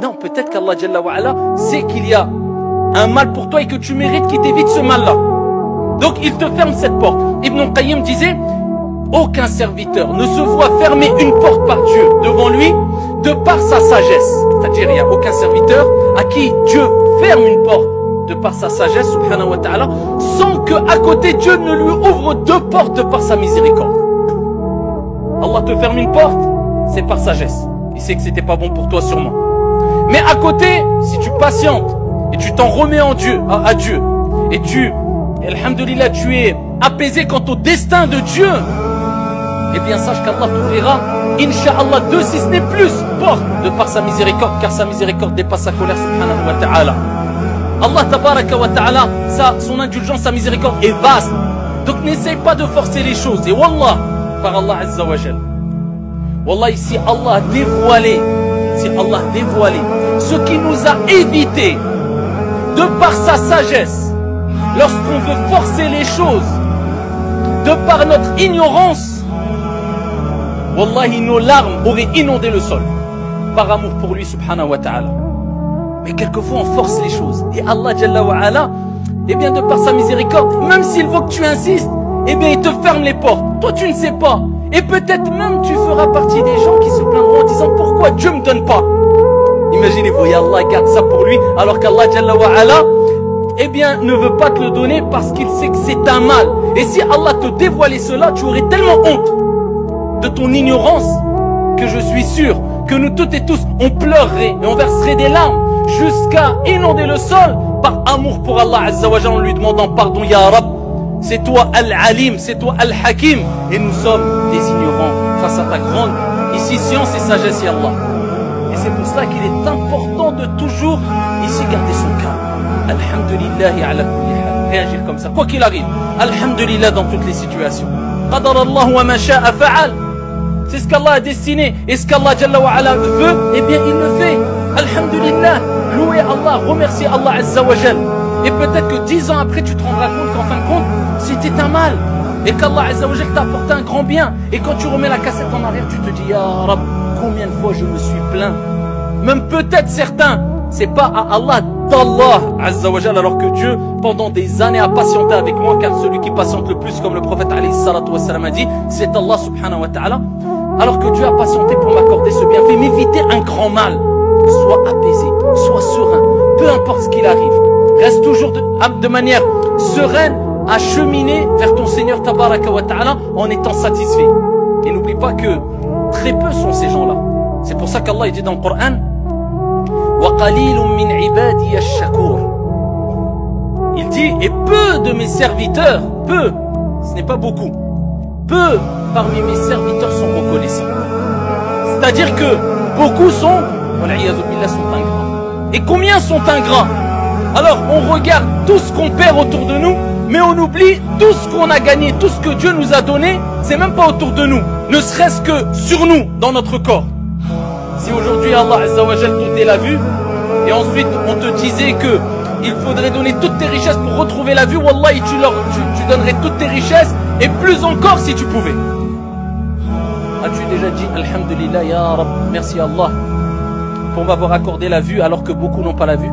Non, peut-être qu'Allah Jalla wa Ala sait qu'il y a un mal pour toi et que tu mérites qu'il t'évite ce mal-là. Donc il te ferme cette porte. Ibn Qayyim disait, aucun serviteur ne se voit fermer une porte par Dieu devant lui de par sa sagesse. C'est-à-dire, il n'y a aucun serviteur à qui Dieu ferme une porte de par sa sagesse, subhanahu wa ta'ala, sans que à côté Dieu ne lui ouvre deux portes de par sa miséricorde. Allah te ferme une porte, c'est par sagesse. Il sait que c'était pas bon pour toi sûrement. Mais à côté, si tu patientes et tu t'en remets en Dieu, à Dieu, et alhamdulillah, tu es apaisé quant au destin de Dieu, eh bien sache qu'Allah t'ouvrira, incha'Allah, deux si ce n'est plus portes de par sa miséricorde, car sa miséricorde dépasse sa colère, subhanahu wa ta'ala. Allah tabaraka wa ta'ala, son indulgence, sa miséricorde est vaste. Donc n'essaye pas de forcer les choses. Et wallah, par Allah azza wa jal, wallah, si Allah a dévoilé ce qui nous a évité de par sa sagesse, lorsqu'on veut forcer les choses, de par notre ignorance, wallahi, nos larmes auraient inondé le sol, par amour pour lui, subhanahu wa ta'ala. Mais quelquefois on force les choses. Et Allah Jalla wa Ala, eh bien de par sa miséricorde, même s'il veut que tu insistes, eh bien il te ferme les portes. Toi tu ne sais pas. Et peut-être même tu feras partie des gens qui se plaindront en disant pourquoi Dieu me donne pas. Imaginez-vous, et Allah garde ça pour lui, alors qu'Allah Jalla wa Ala, eh bien ne veut pas te le donner parce qu'il sait que c'est un mal. Et si Allah te dévoilait cela, tu aurais tellement honte de ton ignorance que je suis sûr que nous toutes et tous on pleurerait et on verserait des larmes jusqu'à inonder le sol par amour pour Allah Azza wa Jalla en lui demandant pardon. Ya Rab, c'est toi Al-Alim, c'est toi Al-Hakim, et nous sommes des ignorants face à ta grande ici science et sagesse, Ya Allah. Et c'est pour cela qu'il est important de toujours ici garder son calme. Alhamdulillah ala kulli hal, réagir comme ça quoi qu'il arrive. Alhamdulillah dans toutes les situations. Qadar Allah wa ma sha'a fa'al. C'est ce qu'Allah a destiné, et ce qu'Allah Jalla wa Ala veut, eh bien il le fait. Alhamdulillah, louer Allah, remercier Allah Azza wa Jal. Et peut-être que 10 ans après, tu te rendras compte qu'en fin de compte, c'était un mal. Et qu'Allah Azza wa Jal t'a apporté un grand bien. Et quand tu remets la cassette en arrière, tu te dis, Ya Rab, combien de fois je me suis plaint. Même peut-être certains, c'est pas à Allah d'Allah Azza wa Jal, alors que Dieu, pendant des années, a patienté avec moi, car celui qui patiente le plus, comme le prophète alayhi salatu wa salam a dit, c'est Allah subhanahu wa ta'ala. Alors que Dieu a patienté pour m'accorder ce bienfait, m'éviter un grand mal. Sois apaisé, sois serein, peu importe ce qu'il arrive. Reste toujours de manière sereine à cheminer vers ton Seigneur tabaraka wa ta'ala en étant satisfait. Et n'oublie pas que très peu sont ces gens-là. C'est pour ça qu'Allah dit dans le Coran, وَقَلِيلٌ مِّنْ عِبَادِيَ الشَّكُورِ. Il dit, et peu de mes serviteurs, peu, ce n'est pas beaucoup, peu parmi mes serviteurs sont reconnaissants. C'est-à-dire que beaucoup sont ingrats. Et combien sont ingrats? Alors on regarde tout ce qu'on perd autour de nous, mais on oublie tout ce qu'on a gagné, tout ce que Dieu nous a donné, c'est même pas autour de nous, ne serait-ce que sur nous, dans notre corps. Si aujourd'hui Allah Azza wa Jal t'ôtait la vue, et ensuite on te disait que il faudrait donner toutes tes richesses pour retrouver la vue, Wallahi tu donnerais toutes tes richesses, et plus encore si tu pouvais. As-tu déjà dit Alhamdulillah, Ya Rab, merci Allah pour m'avoir accordé la vue alors que beaucoup n'ont pas la vue?